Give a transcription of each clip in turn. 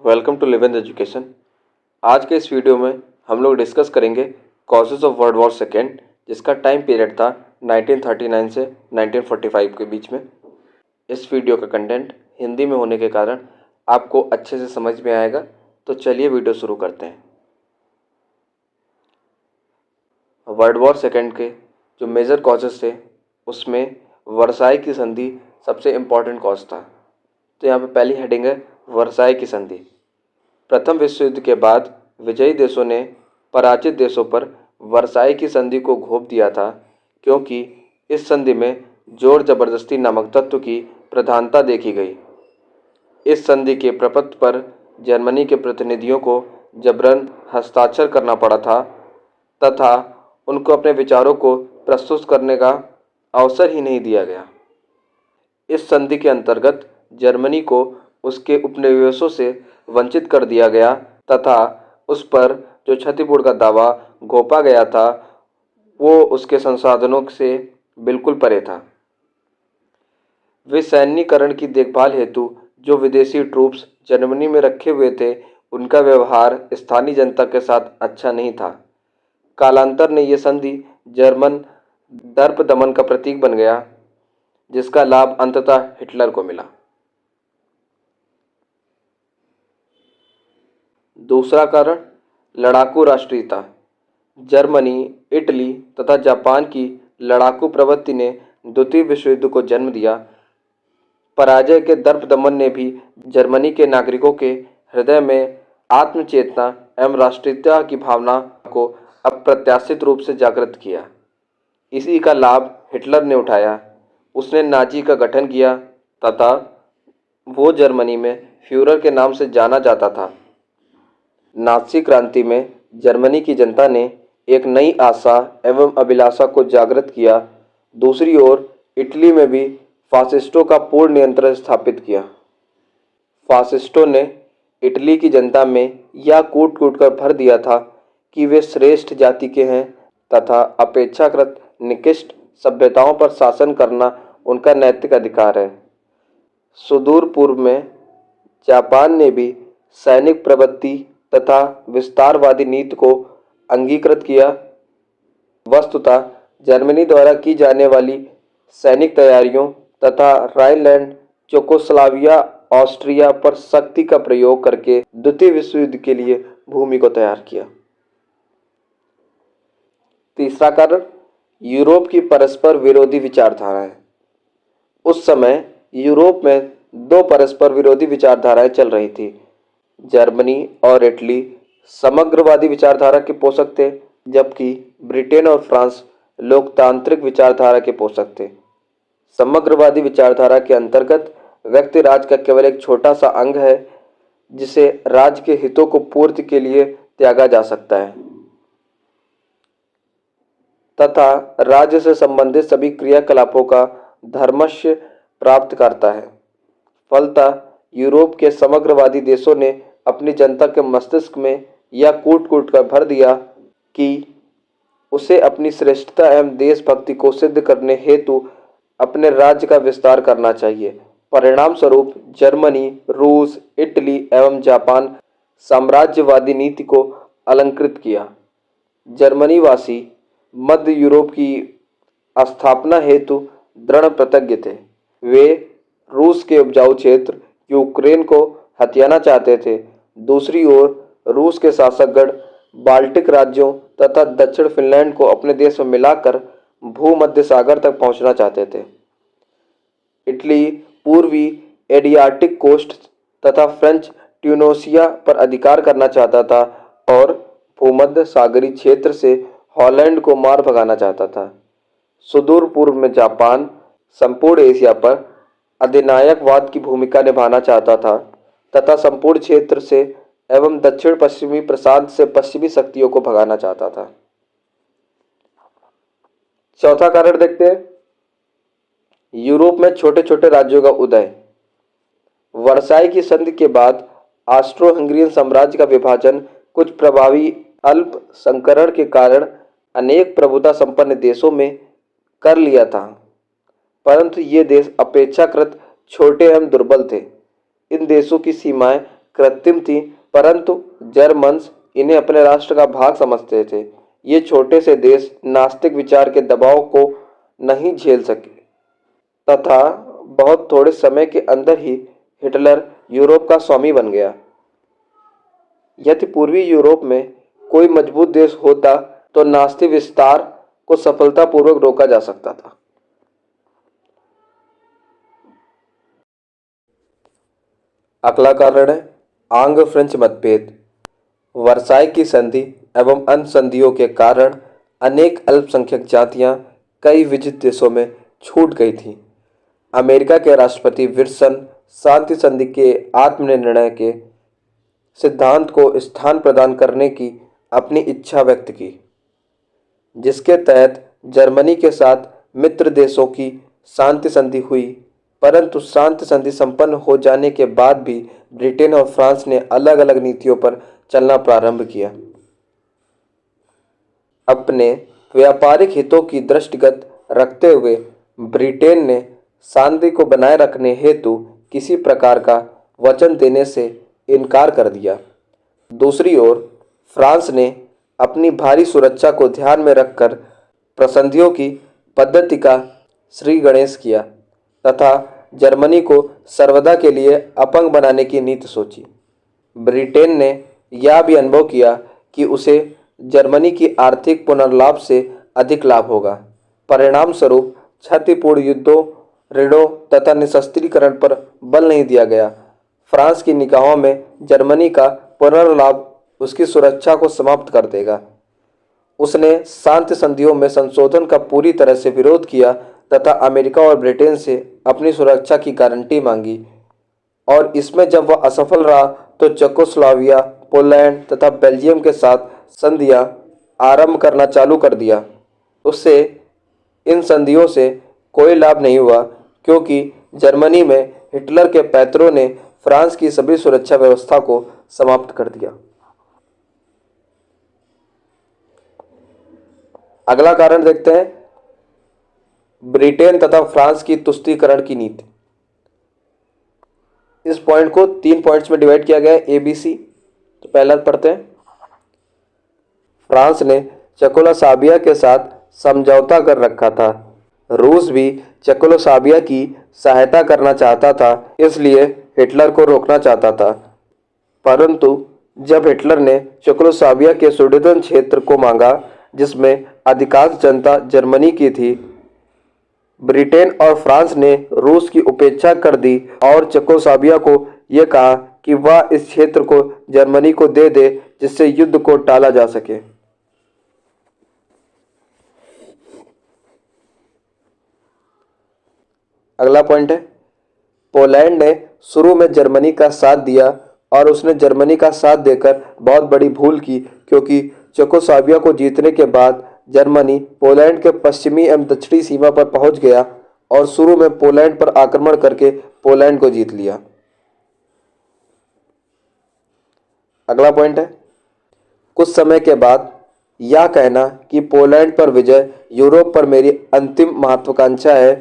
Welcome to live in education. आज के इस वीडियो में हम लोग डिस्कस करेंगे causes of World War second, जिसका टाइम पीरियड था 1939 से 1945 के बीच में। इस वीडियो का कंटेंट हिंदी में होने के कारण आपको अच्छे से समझ में आएगा, तो चलिए वीडियो शुरू करते हैं। वर्ल्ड वॉर सेकेंड के जो मेजर कॉजेज थे उसमें वर्साई की संधि सबसे इम्पॉर्टेंट कॉज था। तो यहाँ पे पहली हेडिंग है वर्साई की संधि। प्रथम विश्व युद्ध के बाद विजयी देशों ने पराजित देशों पर वर्साई की संधि को घोंप दिया था, क्योंकि इस संधि में जोर जबरदस्ती नामक तत्व की प्रधानता देखी गई। इस संधि के प्रपत्र पर जर्मनी के प्रतिनिधियों को जबरन हस्ताक्षर करना पड़ा था तथा उनको अपने विचारों को प्रस्तुत करने का अवसर ही नहीं दिया गया। इस संधि के अंतर्गत जर्मनी को उसके उपनिवेशों से वंचित कर दिया गया तथा उस पर जो क्षतिपूर्ति का दावा घोंपा गया था वो उसके संसाधनों से बिल्कुल परे था। वे सैन्यीकरण की देखभाल हेतु जो विदेशी ट्रूप्स जर्मनी में रखे हुए थे, उनका व्यवहार स्थानीय जनता के साथ अच्छा नहीं था। कालांतर में ये संधि जर्मन दर्प दमन का प्रतीक बन गया, जिसका लाभ अंततः हिटलर को मिला। दूसरा कारण लड़ाकू राष्ट्रीयता। जर्मनी, इटली तथा जापान की लड़ाकू प्रवृत्ति ने द्वितीय विश्व युद्ध को जन्म दिया। पराजय के दर्प दमन ने भी जर्मनी के नागरिकों के हृदय में आत्मचेतना एवं राष्ट्रीयता की भावना को अप्रत्याशित रूप से जागृत किया। इसी का लाभ हिटलर ने उठाया। उसने नाजी का गठन किया तथा वो जर्मनी में फ्यूरर के नाम से जाना जाता था। नाजी क्रांति में जर्मनी की जनता ने एक नई आशा एवं अभिलाषा को जागृत किया। दूसरी ओर इटली में भी फासिस्टों का पूर्ण नियंत्रण स्थापित किया। फासिस्टों ने इटली की जनता में यह कूट कूट कर भर दिया था कि वे श्रेष्ठ जाति के हैं तथा अपेक्षाकृत निकृष्ट सभ्यताओं पर शासन करना उनका नैतिक अधिकार है। सुदूर पूर्व में जापान ने भी सैनिक प्रवृत्ति तथा विस्तारवादी नीति को अंगीकृत किया। वस्तुतः जर्मनी द्वारा की जाने वाली सैनिक तैयारियों तथा राइनलैंड, चेकोस्लोवाकिया, ऑस्ट्रिया पर शक्ति का प्रयोग करके द्वितीय विश्व युद्ध के लिए भूमि को तैयार किया। तीसरा कारण यूरोप की परस्पर विरोधी विचारधाराएं। उस समय यूरोप में दो परस्पर विरोधी विचारधाराएं चल रही थी। जर्मनी और इटली समग्रवादी विचारधारा के पोषक थे, जबकि ब्रिटेन और फ्रांस लोकतांत्रिक विचारधारा के पोषक थे। समग्रवादी विचारधारा के अंतर्गत व्यक्ति राज का केवल एक छोटा सा अंग है, जिसे राज्य के हितों को पूर्ति के लिए त्यागा जा सकता है तथा राज्य से संबंधित सभी क्रियाकलापों का धर्मस्य प्राप्त करता है। फलतः यूरोप के समग्रवादी देशों ने अपनी जनता के मस्तिष्क में यह कूट कूट कर भर दिया कि उसे अपनी श्रेष्ठता एवं देशभक्ति को सिद्ध करने हेतु अपने राज्य का विस्तार करना चाहिए। परिणाम स्वरूप जर्मनी, रूस, इटली एवं जापान साम्राज्यवादी नीति को अलंकृत किया। जर्मनी वासी मध्य यूरोप की स्थापना हेतु दृढ़ प्रतिज्ञ थे। वे रूस के उपजाऊ क्षेत्र यूक्रेन को हथियाना चाहते थे। दूसरी ओर रूस के शासकगण बाल्टिक राज्यों तथा दक्षिण फिनलैंड को अपने देश में मिलाकर भूमध्य सागर तक पहुंचना चाहते थे। इटली पूर्वी एडियाटिक कोस्ट तथा फ्रेंच ट्यूनिसिया पर अधिकार करना चाहता था और भूमध्य सागरीय क्षेत्र से हॉलैंड को मार भगाना चाहता था। सुदूर पूर्व में जापान संपूर्ण एशिया पर अधिनायकवाद की भूमिका निभाना चाहता था तथा संपूर्ण क्षेत्र से एवं दक्षिण पश्चिमी प्रशांत से पश्चिमी शक्तियों को भगाना चाहता था। चौथा कारण देखते हैं, यूरोप में छोटे छोटे राज्यों का उदय। वर्साई की संधि के बाद ऑस्ट्रो हंगेरियन साम्राज्य का विभाजन कुछ प्रभावी अल्पसंकरण के कारण अनेक प्रभुता संपन्न देशों में कर लिया था, परंतु ये देश अपेक्षाकृत छोटे एवं दुर्बल थे। इन देशों की सीमाएं कृत्रिम थी, परंतु जर्मन्स इन्हें अपने राष्ट्र का भाग समझते थे। ये छोटे से देश नास्तिक विचार के दबाव को नहीं झेल सके तथा बहुत थोड़े समय के अंदर ही हिटलर यूरोप का स्वामी बन गया। यदि पूर्वी यूरोप में कोई मजबूत देश होता तो नास्तिक विस्तार को सफलतापूर्वक रोका जा सकता था। अगला कारण है आंग्ल फ्रेंच मतभेद। वर्साई की संधि एवं अन्य संधियों के कारण अनेक अल्पसंख्यक जातियां कई विजित देशों में छूट गई थीं। अमेरिका के राष्ट्रपति विल्सन शांति संधि के आत्मनिर्णय के सिद्धांत को स्थान प्रदान करने की अपनी इच्छा व्यक्त की, जिसके तहत जर्मनी के साथ मित्र देशों की शांति संधि हुई। परंतु शांति संधि संपन्न हो जाने के बाद भी ब्रिटेन और फ्रांस ने अलग अलग नीतियों पर चलना प्रारंभ किया। अपने व्यापारिक हितों की दृष्टिगत रखते हुए ब्रिटेन ने शांति को बनाए रखने हेतु किसी प्रकार का वचन देने से इनकार कर दिया। दूसरी ओर फ्रांस ने अपनी भारी सुरक्षा को ध्यान में रखकर प्रसंधियों की पद्धति का श्री गणेश किया तथा जर्मनी को सर्वदा के लिए अपंग बनाने की नीति सोची। ब्रिटेन ने यह भी अनुभव किया कि उसे जर्मनी की आर्थिक पुनर्लाभ से अधिक लाभ होगा। परिणाम स्वरूप क्षतिपूर्ण युद्धों, ऋणों तथा निशस्त्रीकरण पर बल नहीं दिया गया। फ्रांस की निगाहों में जर्मनी का पुनर्लाभ उसकी सुरक्षा को समाप्त कर देगा। उसने शांति संधियों में संशोधन का पूरी तरह से विरोध किया तथा अमेरिका और ब्रिटेन से अपनी सुरक्षा की गारंटी मांगी, और इसमें जब वह असफल रहा तो चेकोस्लोवाकिया, पोलैंड तथा बेल्जियम के साथ संधियां आरंभ करना चालू कर दिया। उससे इन संधियों से कोई लाभ नहीं हुआ, क्योंकि जर्मनी में हिटलर के पैतरों ने फ्रांस की सभी सुरक्षा व्यवस्था को समाप्त कर दिया। अगला कारण देखते हैं, ब्रिटेन तथा फ्रांस की तुष्टीकरण की नीति। इस पॉइंट को 3 पॉइंट्स में डिवाइड किया गया है, ABC। तो पहला पढ़ते हैं। फ्रांस ने चेकोस्लोवाकिया के साथ समझौता कर रखा था। रूस भी चेकोस्लोवाकिया की सहायता करना चाहता था, इसलिए हिटलर को रोकना चाहता था। परंतु जब हिटलर ने चेकोस्लोवाकिया के सुडेटन क्षेत्र को मांगा, जिसमें अधिकांश जनता जर्मनी की थी, ब्रिटेन और फ्रांस ने रूस की उपेक्षा कर दी और चेकोस्लोवाकिया को यह कहा कि वह इस क्षेत्र को जर्मनी को दे दे, जिससे युद्ध को टाला जा सके। अगला पॉइंट है, पोलैंड ने शुरू में जर्मनी का साथ दिया और उसने जर्मनी का साथ देकर बहुत बड़ी भूल की, क्योंकि चेकोस्लोवाकिया को जीतने के बाद जर्मनी पोलैंड के पश्चिमी एवं दक्षिणी सीमा पर पहुंच गया और शुरू में पोलैंड पर आक्रमण करके पोलैंड को जीत लिया। अगला पॉइंट है, कुछ समय के बाद यह कहना कि पोलैंड पर विजय यूरोप पर मेरी अंतिम महत्वाकांक्षा है,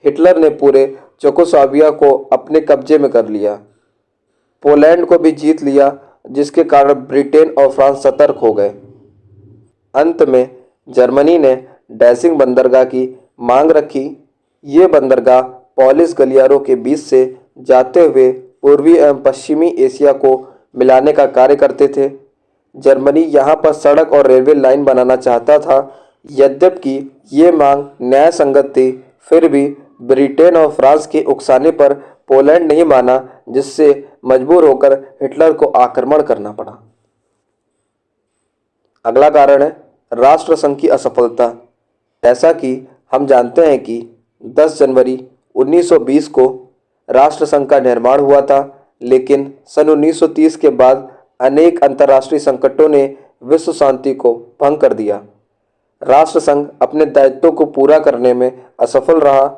हिटलर ने पूरे चेकोस्लोवाकिया को अपने कब्जे में कर लिया, पोलैंड को भी जीत लिया, जिसके कारण ब्रिटेन और फ्रांस सतर्क हो गए। अंत में जर्मनी ने डैसिंग बंदरगाह की मांग रखी। ये बंदरगाह पोलिश गलियारों के बीच से जाते हुए पूर्वी एवं पश्चिमी एशिया को मिलाने का कार्य करते थे। जर्मनी यहाँ पर सड़क और रेलवे लाइन बनाना चाहता था। यद्यपि ये मांग न्याय संगत थी, फिर भी ब्रिटेन और फ्रांस के उकसाने पर पोलैंड नहीं माना, जिससे मजबूर होकर हिटलर को आक्रमण करना पड़ा। अगला कारण है राष्ट्रसंघ की असफलता। ऐसा कि हम जानते हैं कि 10 जनवरी 1920 को राष्ट्रसंघ का निर्माण हुआ था, लेकिन सन 1930 के बाद अनेक अंतर्राष्ट्रीय संकटों ने विश्व शांति को भंग कर दिया। राष्ट्रसंघ अपने दायित्वों को पूरा करने में असफल रहा।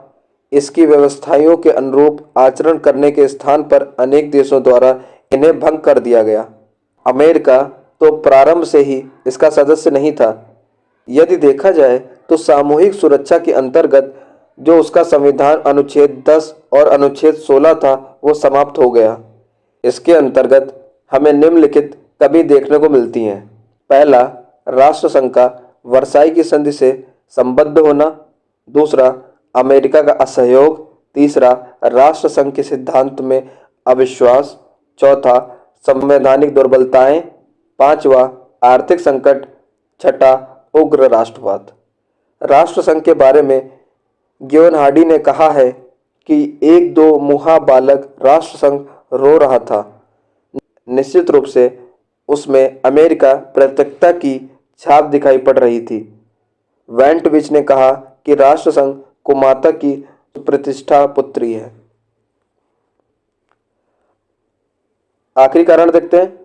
इसकी व्यवस्थाओं के अनुरूप आचरण करने के स्थान पर अनेक देशों द्वारा इन्हें भंग कर दिया गया। अमेरिका तो प्रारंभ से ही इसका सदस्य नहीं था। यदि देखा जाए तो सामूहिक सुरक्षा के अंतर्गत जो उसका संविधान अनुच्छेद 10 और अनुच्छेद 16 था, वो समाप्त हो गया। इसके अंतर्गत हमें निम्नलिखित कभी देखने को मिलती हैं। पहला, राष्ट्रसंघ का वर्साई की संधि से संबद्ध होना। दूसरा, अमेरिका का असहयोग। तीसरा, राष्ट्रसंघ के सिद्धांत में अविश्वास। चौथा, संवैधानिक दुर्बलताएं। पांचवा, आर्थिक संकट। छठा, उग्र राष्ट्रवाद। राष्ट्रसंघ के बारे में गियोन हार्डी ने कहा है कि एक दो मुहा बालक राष्ट्रसंघ रो रहा था। निश्चित रूप से उसमें अमेरिका प्रत्यक्षता की छाप दिखाई पड़ रही थी। वेंटविच ने कहा कि राष्ट्रसंघ कुमाता की प्रतिष्ठा पुत्री है। आखिरी कारण देखते हैं,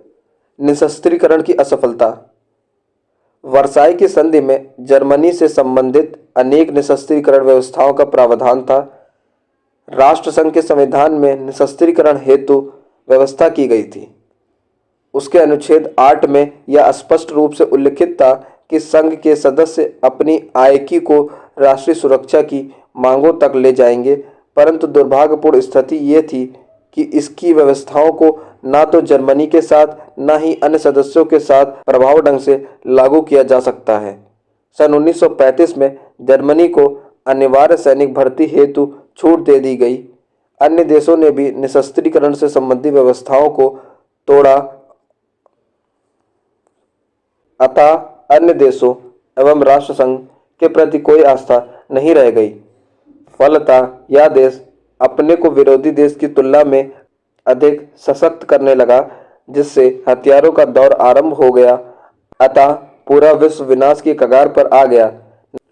निशस्त्रीकरण की असफलता। वर्साई की संधि में जर्मनी से संबंधित अनेक निशस्त्रीकरण व्यवस्थाओं का प्रावधान था। राष्ट्रसंघ के संविधान में निशस्त्रीकरण हेतु व्यवस्था की गई थी। उसके अनुच्छेद 8 में यह स्पष्ट रूप से उल्लिखित था कि संघ के सदस्य अपनी आयकी को राष्ट्रीय सुरक्षा की मांगों तक ले जाएंगे, परंतु दुर्भाग्यपूर्ण स्थिति ये थी कि इसकी व्यवस्थाओं को ना तो जर्मनी के साथ न ही अन्य सदस्यों के साथ प्रभावी ढंग से लागू किया जा सकता है। सन 1935 में जर्मनी को अनिवार्य सैनिक भर्ती हेतु छूट दे दी गई। अन्य देशों ने भी निशस्त्रीकरण से संबंधित व्यवस्थाओं को तोड़ा, अतः अन्य देशों एवं राष्ट्रसंघ के प्रति कोई आस्था नहीं रह गई। फलतः यह देश अपने को विरोधी देश की तुलना में अधिक सशक्त करने लगा, जिससे हथियारों का दौर आरंभ हो गया। अतः पूरा विश्व विनाश की कगार पर आ गया।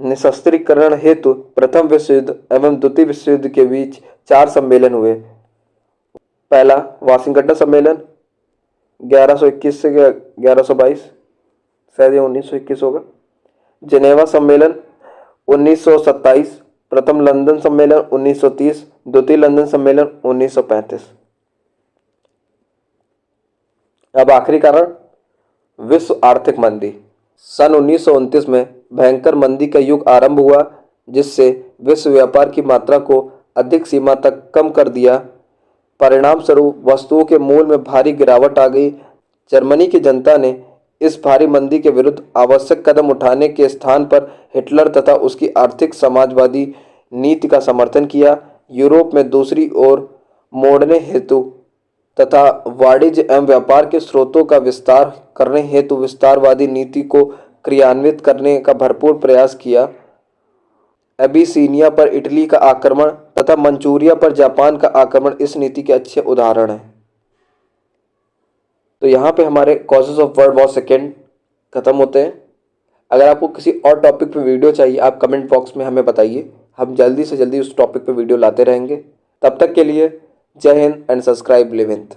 निशस्त्रीकरण हेतु प्रथम विश्व युद्ध एवं द्वितीय विश्व युद्ध के बीच 4 सम्मेलन हुए। पहला, वाशिंगटन सम्मेलन 1121 से 1122, शायद ये 1921 होगा। जिनेवा सम्मेलन 1927, प्रथम लंदन सम्मेलन 1930, द्वितीय लंदन सम्मेलन 1935। अब आखिरी कारण, विश्व आर्थिक मंदी। सन 1929 में भयंकर मंदी का युग आरंभ हुआ, जिससे विश्व व्यापार की मात्रा को अधिक सीमा तक कम कर दिया। परिणाम स्वरूप वस्तुओं के मूल्य में भारी गिरावट आ गई। जर्मनी की जनता ने इस भारी मंदी के विरुद्ध आवश्यक कदम उठाने के स्थान पर हिटलर तथा उसकी आर्थिक समाजवादी नीति का समर्थन किया। यूरोप में दूसरी ओर मोड़ने हेतु तथा वाणिज्य एवं व्यापार के स्रोतों का विस्तार करने हेतु विस्तारवादी नीति को क्रियान्वित करने का भरपूर प्रयास किया। एबिसीनिया पर इटली का आक्रमण तथा मंचूरिया पर जापान का आक्रमण इस नीति के अच्छे उदाहरण हैं। तो यहाँ पे हमारे causes of World War second खत्म होते हैं। अगर आपको किसी और टॉपिक पे वीडियो चाहिए, आप कमेंट बॉक्स में हमें बताइए, हम जल्दी से जल्दी उस टॉपिक पे वीडियो लाते रहेंगे। तब तक के लिए जय हिंद एंड सब्सक्राइब लिविंथ।